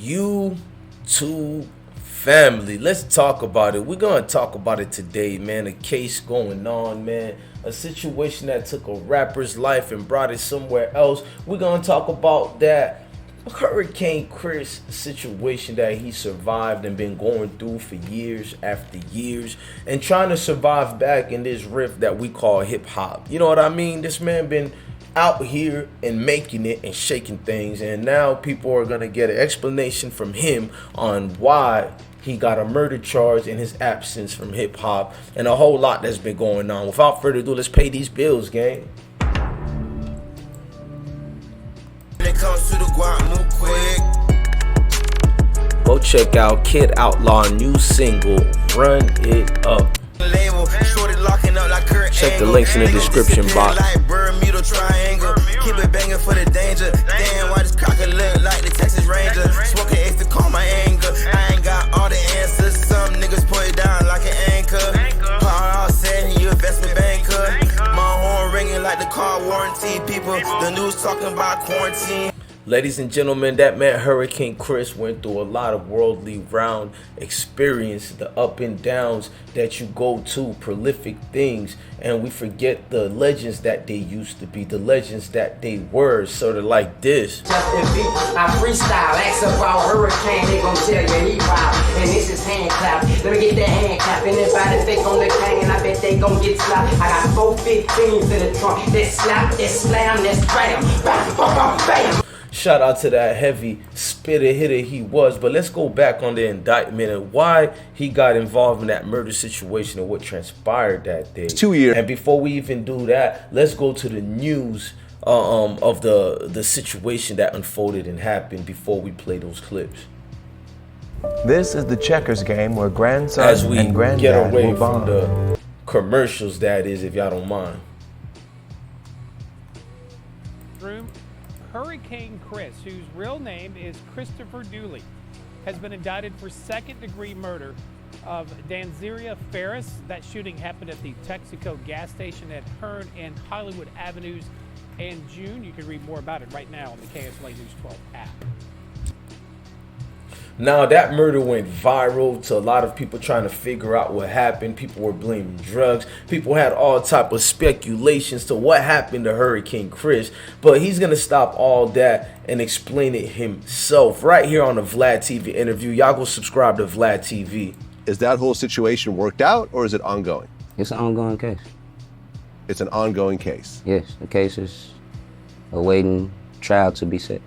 YouTube family, let's talk about it. We're gonna talk about it today, man. A case going on, man. A situation that took a rapper's life and brought it somewhere else. We're gonna talk about that Hurricane Chris situation that he survived and been going through for years after years and trying to survive back in this rift that we call hip hop. You know what I mean? This man been out here and making it and shaking things, and now people are gonna get an explanation from him on why he got a murder charge in his absence from hip hop and a whole lot that's been going on. Without further ado, let's pay these bills, gang. Go check out Kid Outlaw new single, Run It Up. Check the links in the description box. Keep it banging for the danger. Damn, why this cocker look like the Texas Ranger? Smoking Ace to calm my anger. I ain't got all the answers. Some niggas put it down like an anchor. Power all said, you investment banker. My horn ringing like the car warranty. People, the news talking about quarantine. Ladies and gentlemen, that man Hurricane Chris went through a lot of worldly round experience, the up and downs that you go to, prolific things, and we forget the legends that they used to be, the legends that they were, sort of like this. I freestyle, ask about Hurricane, they gon' tell you he wild, and this is hand clap. Let me get that hand clap, anybody fake on the cane, I bet they gon' get slapped. I got 4 15s in the trunk, that slap, that slam, that bam, bam, bam, bam. Shout out to that heavy spitter hitter he was. But let's go back on the indictment and why he got involved in that murder situation and what transpired that day. 2 years. And before we even do that, let's go to the news of the situation that unfolded and happened before we play those clips. This is the checkers game where grandson As we and granddad get away will from bond. the commercials, that is, if y'all don't mind. Hurricane Chris, whose real name is Christopher Dooley, has been indicted for second-degree murder of Danzeria Ferris. That shooting happened at the Texaco gas station at Hearn and Hollywood Avenues in June. You can read more about it right now on the KSLA News 12 app. Now, that murder went viral to a lot of people trying to figure out what happened. People were blaming drugs. People had all type of speculations to what happened to Hurricane Chris. But he's going to stop all that and explain it himself right here on the Vlad TV interview. Y'all go subscribe to Vlad TV. Is that whole situation worked out, or is it ongoing? It's an ongoing case. It's an ongoing case. Yes, the case is awaiting trial to be set.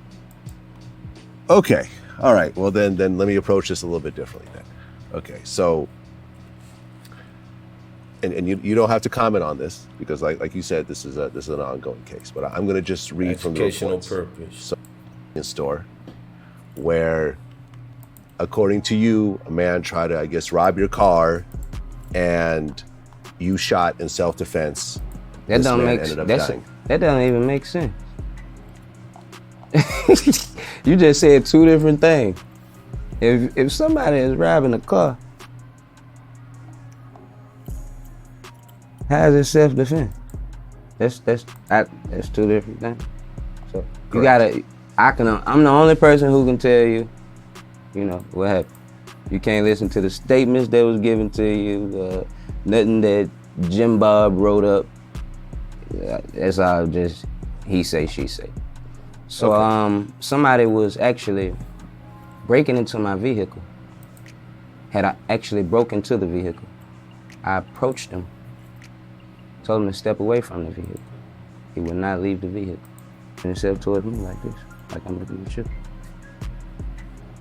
Okay. All right. Well, then let me approach this a little bit differently then. Okay. So, and you don't have to comment on this because, like you said, this is an ongoing case. But I'm going to just read from the Educational reports. purpose. So, in store, where, according to you, a man tried to, I guess, rob your car, and you shot in self-defense. That This don't man make ended up sense. dying. That doesn't even make sense. You just said 2 different things. If somebody is robbing a car, how is it self-defense? That's 2 different things. So you gotta. I'm the only person who can tell you, what happened. You can't listen to the statements that was given to you. Nothing that Jim Bob wrote up. That's all just he say, she say. So Okay. Somebody was actually breaking into my vehicle. Had I actually broke into the vehicle, I approached him, told him to step away from the vehicle. He would not leave the vehicle. And he stepped towards me like this, like I'm looking at you.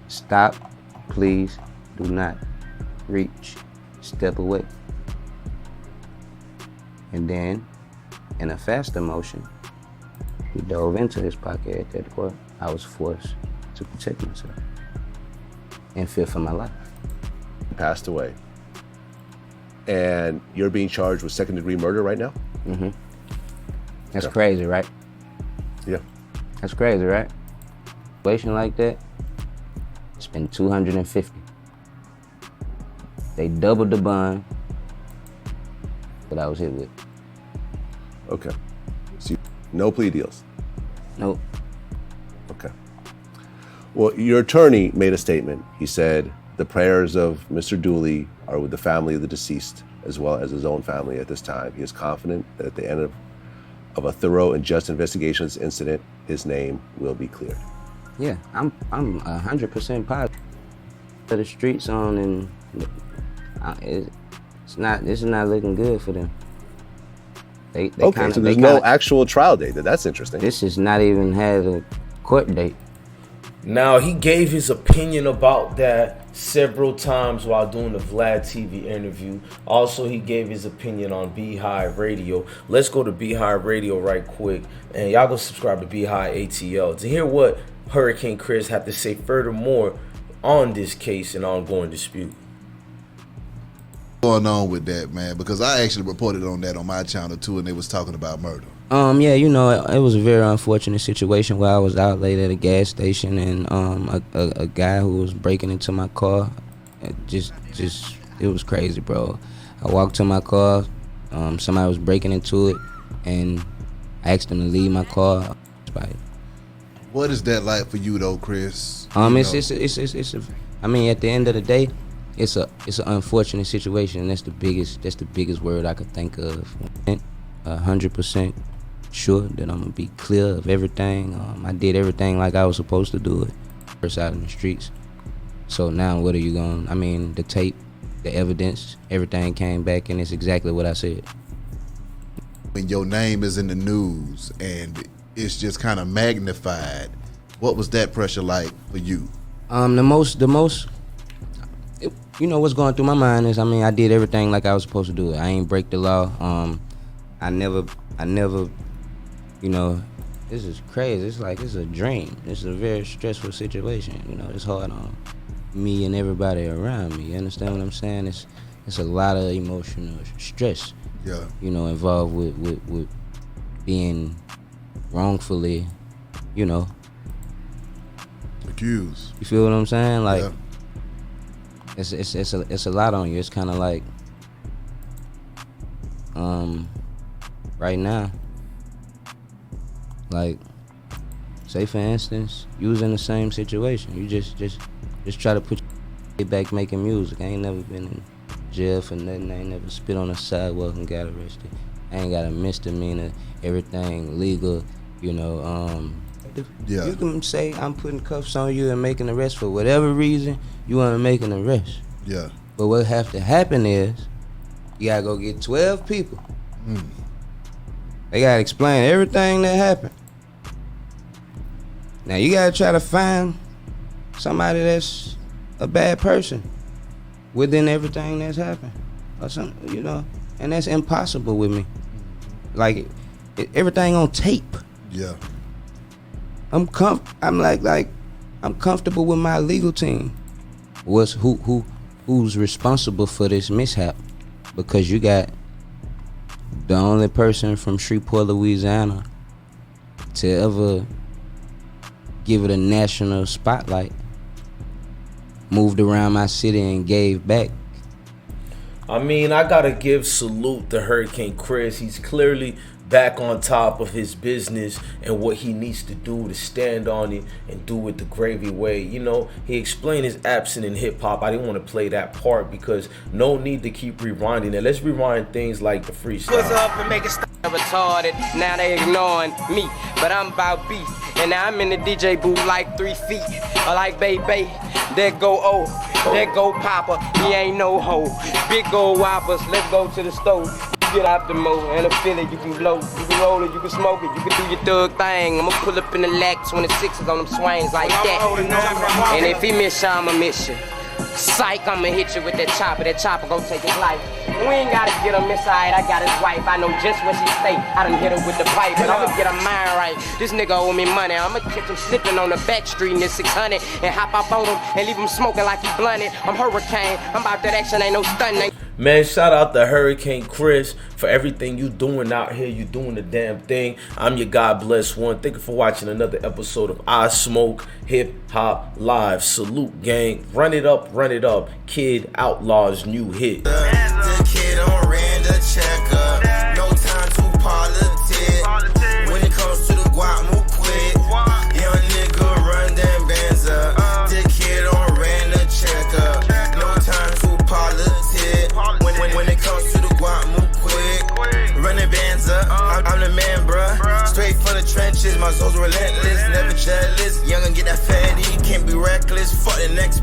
Stop, please, do not reach, step away. And then, in a faster motion, he dove into his pocket at that point. I was forced to protect myself and fear for my life. Passed away. And you're being charged with second-degree murder right now? Mm-hmm. That's Okay. crazy, right? Yeah. That's crazy, right? Situation like that, it's been 250. They doubled the bond that I was hit with. Okay. So no plea deals? Nope. Okay. Well, your attorney made a statement. He said the prayers of Mr. Dooley are with the family of the deceased, as well as his own family at this time. He is confident that at the end of a thorough and just investigation of this incident, his name will be cleared. Yeah, I'm 100% positive. The streets on, and this is not looking good for them. They Okay, so there's no actual trial date. That's interesting. This has not even had a court date. Now, he gave his opinion about that several times while doing the Vlad TV interview. Also, he gave his opinion on Beehive Radio. Let's go to Beehive Radio right quick, and y'all go subscribe to Beehive ATL to hear what Hurricane Chris had to say furthermore on this case and ongoing dispute. Going on with that, man, because I actually reported on that on my channel too, and they was talking about murder. Yeah, it was a very unfortunate situation where I was out late at a gas station, and a guy who was breaking into my car, it was crazy, bro. I walked to my car, somebody was breaking into it, and I asked him to leave my car. What is that like for you though, Chris? I mean, at the end of the day, it's an unfortunate situation, and that's the biggest word I could think of. 100% sure that I'm gonna be clear of everything. I did everything like I was supposed to do it, first out in the streets. So now what are you going? I mean, the tape, the evidence, everything came back, and it's exactly what I said. When your name is in the news and it's just kind of magnified, what was that pressure like for you? The most, what's going through my mind is, I did everything like I was supposed to do it. I ain't break the law. I never, this is crazy. It's like, it's a dream. It's a very stressful situation. It's hard on me and everybody around me. You understand what I'm saying? It's a lot of emotional stress. Yeah. Involved with being wrongfully, accused. You feel what I'm saying? Like, yeah. It's a lot on you. It's kind of like, right now, like, say for instance, you was in the same situation. You just try to put your back making music. I ain't never been in jail for nothing. I ain't never spit on a sidewalk and got arrested. I ain't got a misdemeanor. Everything legal. Yeah. You can say I'm putting cuffs on you and making an arrest for whatever reason you want to make an arrest. Yeah. But what have to happen is you gotta go get 12 people. They gotta explain everything that happened. Now you gotta try to find somebody that's a bad person within everything that's happened, or something, and that's impossible with me. Like, everything on tape. Yeah. I'm comfortable with my legal team. Who's responsible for this mishap? Because you got the only person from Shreveport, Louisiana to ever give it a national spotlight, moved around my city and gave back. I gotta give salute to Hurricane Chris. He's clearly back on top of his business and what he needs to do to stand on it and do it the gravy way. He explained his absence in hip hop. I didn't want to play that part because no need to keep rewinding it. Let's rewind things like the freestyle. What's up and make it stop retarded. Now they ignoring me, but I'm about beef. And now I'm in the DJ booth like 3 feet. I like baby, there go O, there go Papa. He ain't no hoe. Big old whoppers, let's go to the stove. Get out the motor and I feel it, you can blow, you can roll it, you can smoke it, you can do your thug thing. I'ma pull up in the lack 26s on them swings like that. And if he miss you, I'ma miss you. Psych, I'ma hit you with that chopper gon' take his life. We ain't gotta get him inside, I got his wife. I know just where she stay, I done hit her with the pipe. But I'ma get her mind right, this nigga owe me money. I'ma catch him slipping on the back street in this 600 and hop up on him and leave him smoking like he blunted. I'm Hurricane, I'm about that action, ain't no stunning. Man, shout out to Hurricane Chris for everything you doing out here. You doing the damn thing. I'm your God bless one. Thank you for watching another episode of Ismokehiphop Live. Salute, gang. Run it up, Kid Outlaw's new hit. The kid on ran the checker. No time to politic. When it comes to the guap, move quick. Young nigga run them bands up. trenches, my soul's relentless, never jealous. Young and get that fatty, can't be reckless. Fuck the next